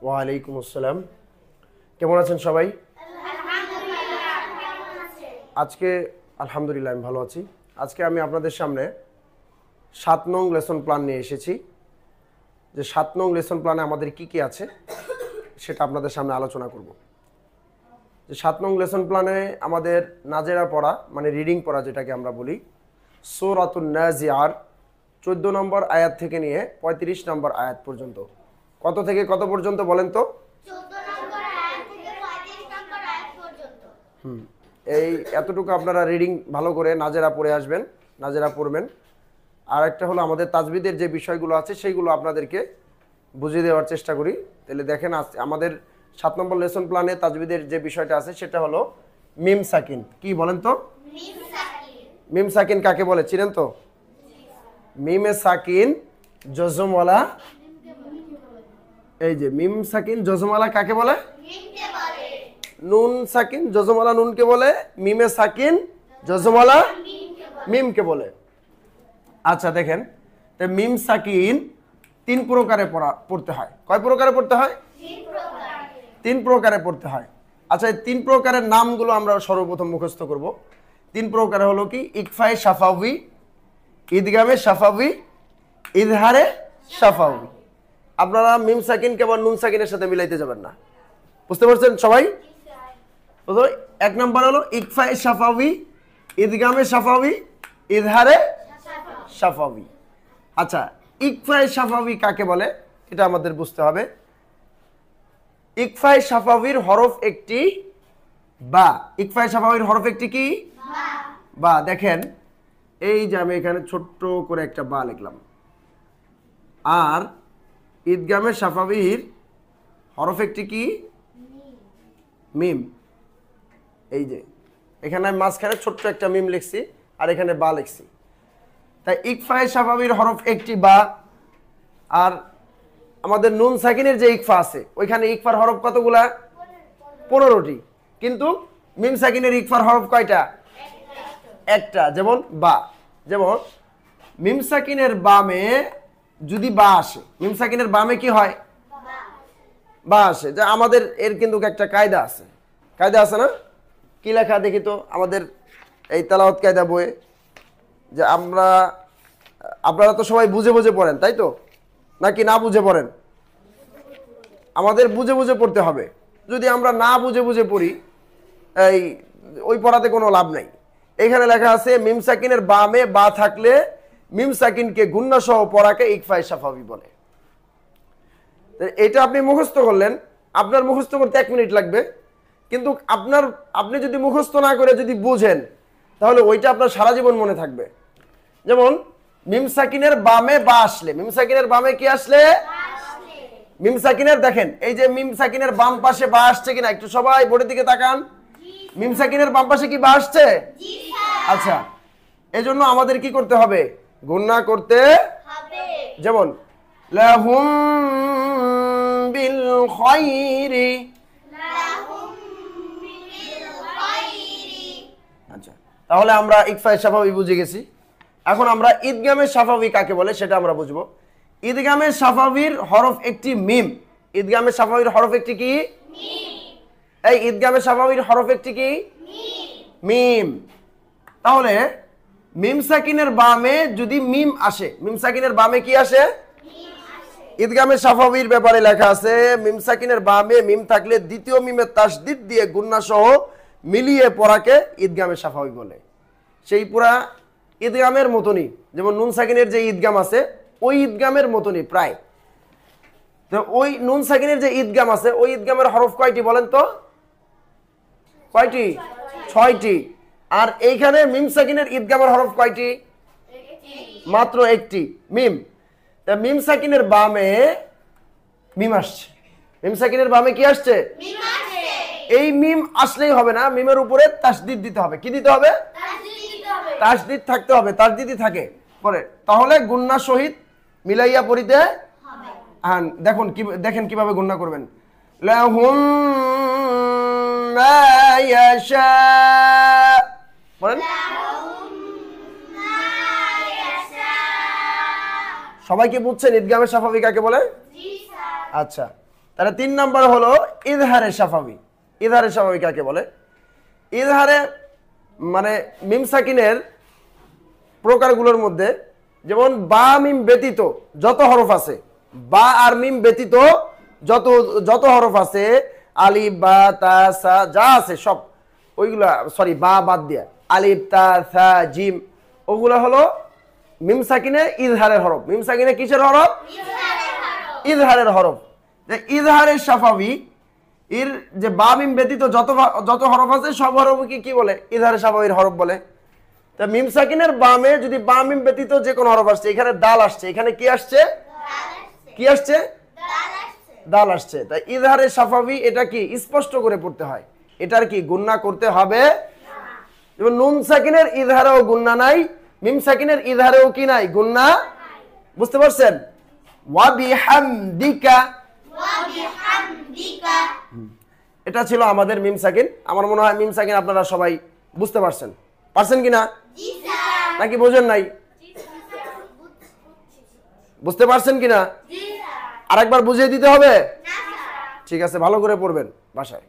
ওয়ালাইকুম আসসালাম। কেমন আছেন সবাই? আজকে আলহামদুলিল্লাহ আমি ভালো আছি। আজকে আমি আপনাদের সামনে ৭ নং লেসন প্ল্যান নিয়ে এসেছি। যে ৭ নং লেসন প্ল্যানে আমাদের কি কি আছে সেটা আপনাদের সামনে আলোচনা করব। যে ৭ নং লেসন প্ল্যানে আমাদের নাজেরা পড়া মানে রিডিং পড়া যেটাকে আমরা বলি, সূরাতুন নাজিআর ১৪ নম্বর আয়াত থেকে নিয়ে ৩৫ নম্বর আয়াত পর্যন্ত। কত থেকে কত পর্যন্ত বলেন তো? ১৪ নম্বর আয়াত থেকে ৩৫ নম্বর আয়াত পর্যন্ত। এই এতটুকু আপনারা রিডিং ভালো করে নাজেরা পড়ে আসবেন, নাজেরা পড়বেন। আর একটা হলো আমাদের তাজবিদের যে বিষয়গুলো আছে সেইগুলো আপনাদেরকে বুঝিয়ে দেওয়ার চেষ্টা করি। তাহলে দেখেন আমাদের ৭ নম্বর লেসন প্ল্যানে তাজবিদের যে বিষয়টা আছে সেটা হলো মিম সাকিন। কি বলেন তো? মিম সাকিন। মিম সাকিন কাকে বলে চিনেন তো? মিমে সাকিন জজমওয়ালা, এই যে মিম সাকিন জজমওয়ালা কাকে বলে? মিমকে বলে। নুন সাকিন জজমওয়ালা নুনকে বলে, মিমে সাকিন জজমওয়ালা মিমকে বলে। আচ্ছা দেখেন, তো মিম সাকিন ৩ প্রকারে পড়তে হয়। কয় প্রকারে পড়তে হয়? ৩ প্রকার। ৩ প্রকারে পড়তে হয়। আচ্ছা এই ৩ প্রকারের নামগুলো আমরা সর্বপ্রথম মুখস্থ করব। ৩ প্রকারে হলো কি? ইকফায়ে শাফাউি, ঈদগামে শাফাউি, ইজহারে শাফাউি। আপনারা মিম সাকিন কেবল নুন সাকিনের সাথে মিলাইতে যাবেন না, বুঝতে পারছেন সবাই? তো ১ নম্বর হলো ইকফায়ে শাফাউি, ঈদগামে শাফাউি, ইজহারে শাফাউি। আচ্ছা ইকফায়ে শাফাউি কাকে বলে এটা আমাদের বুঝতে হবে। ইকফায়ে শাফাউির হরফ একটি বা। ইকফায়ে শাফাউির হরফ একটি কি? বা। দেখেন এই যে আমি এখানে ছোট্ট করে একটা বা লিখলাম। আর ঈদগামে শাফাউির হরফ একটি কি? মিম। এই যে এখানে আমি মাঝখানে ছোট্ট একটা মিম লিখছি আর এখানে বা লিখছি। তাই ইকফায়ে শাফাউির হরফ একটি বা। আর আমাদের নুন সাকিনের যে ইকফা আছে ওইখানে ইকফার হরফ কতগুলা? ১৫টি। কিন্তু মিম সাকিনের ইকফার হরফ কয়টা? একটা। যেমন বা, যেমন মিম সাকিনের বামে যদি বা আসে, মিম সাকিনের বামে কি হয়? বা আসে। যে আমাদের এর কিন্তু একটা কায়দা আছে, কায়দা আছে না? কি লেখা দেখি তো আমাদের এই তেলাওয়াত কায়দা বইয়ে। যে আপনারা তো সবাই বুঝে বুঝে পড়েন তাই তো, নাকি না বুঝে পড়েন? আমাদের বুঝে বুঝে পড়তে হবে। যদি আমরা না বুঝে বুঝে পড়ি ওই পড়াতে কোনো লাভ নাই। এখানে লেখা আছে মিম সাকিনের বামে বা থাকলে মিম সাকিনকে গুন্না সহ পড়াকে ইকফায়ে শাফাউি বলে। এটা আপনি মুখস্থ করলেন, আপনার মুখস্থ করতে ১ মিনিট লাগবে। কিন্তু আপনি যদি মুখস্থ না করে যদি বুঝেন তাহলে ওইটা আপনার সারা জীবন মনে থাকবে। যেমন মিম সাকিনের বামে বা আসলে, মিম সাকিনের বামে কি আসলে? মিম সাকিনের দেখেন এই যে মিম সাকিনের বাম পাশে বা আসছে কিনা একটু সবাই বোর্ডের দিকে তাকান। মিম সাকিনের বাম পাশে কি বা আসছে? আচ্ছা এজন্য আমাদের কি করতে হবে? গুণনা করতে হবে। যেমন লাহুম বিল খায়রি। লাহুম বিল খায়রি। আচ্ছা তাহলে আমরা ইকফায়ে শাফাউি বুঝে গেছি। এখন আমরা ঈদগামে শাফাউি কাকে বলে সেটা আমরা বুঝবো। ঈদগামে শাফাউির হরফ একটি মিম। ঈদগামে শাফাউির হরফ একটি কি? মিম। এই ঈদগামে শাফাউির হরফ একটি কি? মিম। মিম। তাহলে মিম সাকিনের বামে যদি মিম আসে, মিম সাকিনের বামে কি আসে? মিম আসে। ঈদগামে শাফাউির ব্যাপারে লেখা আছে মিম সাকিনের বামে মিম থাকলে দ্বিতীয় মিমের তাসদীদ দিয়ে গুন্না সহ মিলিয়ে পড়াকে ঈদগামে শাফাউি বলে। সেই পুরা ঈদগামের মতনই, যেমন নুন সাকিনের যে ঈদগাম আছে ওই ঈদগামের মতনই প্রায়। তো ওই নুন সাকিনের যে ঈদগাম আছে ওই ঈদগামের হরফ কয়টি বলেন তো? কয়টি? ৬টি। আর এইখানে মিম সাকিনের ঈদগামের হরফ কয়টি? মাত্র একটি, মিম। তা মিম সাকিনের বামে মিম আসছে। মিম সাকিনের বামে কি আসছে? মিম আসে। এই মিম আসলেই হবে না, মিমের উপরে তাসদীদ দিতে হবে। কি দিতে হবে? তাসদীদ দিতে হবে। তাসদীদ থাকতে হবে, তাসদীদই থাকে পরে, তাহলে গুন্না সহিত মিলাইয়া পড়িতে হবে। হ্যাঁ দেখেন কিভাবে গুন্না করবেন। লাহুম মা ইয়াশা, বলেন লাহুম মা ইয়াশা। সবাই কি বুঝছেন ঈদগামে শাফাউি কাকে বলে? জি স্যার। আচ্ছা তাহলে 3 নাম্বার হলো ইজহারে শাফাবি। ইজহারে শাফাবি কাকে বলে? ইজহারে মানে মিম সাকিনের প্রকারগুলোর মধ্যে যেমন বা মিম ব্যতীত যত হরফ আছে, বা আর মিম ব্যতীত যত যত হরফ আছে, আলিফ বা তা সা যা আছে সব ওইগুলা, সরি বা বাদ দিয়া আলিফ তা সা জিম, ওগুলা হলো মিম সাকিনে ইজহারের হরফ। মিম সাকিনে কিসের হরফ? ইজহারের হরফ। যে ইজহারের শাফাবি এর যে বা মিম ব্যতীত যত যত হরফ আছে সব হরফকে কি বলে? ইজহারের শাফাবির হরফ বলে। তা মিম সাকিনের বামে যদি বা মিম ব্যতীত যে কোনো হরফ আসছে, এখানে দাল আসছে, এখানে কি আসছে? কি আসছে? দাল আসছে। তাই ইজহারের শাফাবি এটা কি স্পষ্ট করে পড়তে হয়, এটার কি গুণনা করতে হবে? যেমন নুন সাকিনের ইজহারেও গুণনা নাই, মিম সাকিনের ইজহারেও কি নাই? গুণনা। বুঝতে পারছেন? ওয়া বিহামদিকা, এটা ছিল আমাদের মিম সাকিন। আমার মনে হয় মিম সাকিন আপনারা সবাই বুঝতে পারছেন। পারছেন কিনা? নাকি বোঝেন নাই? বুঝতে পারছেন কিনা? আরেকবার বুঝিয়ে দিতে হবে? ঠিক আছে, ভালো করে পড়বেন বাসায়।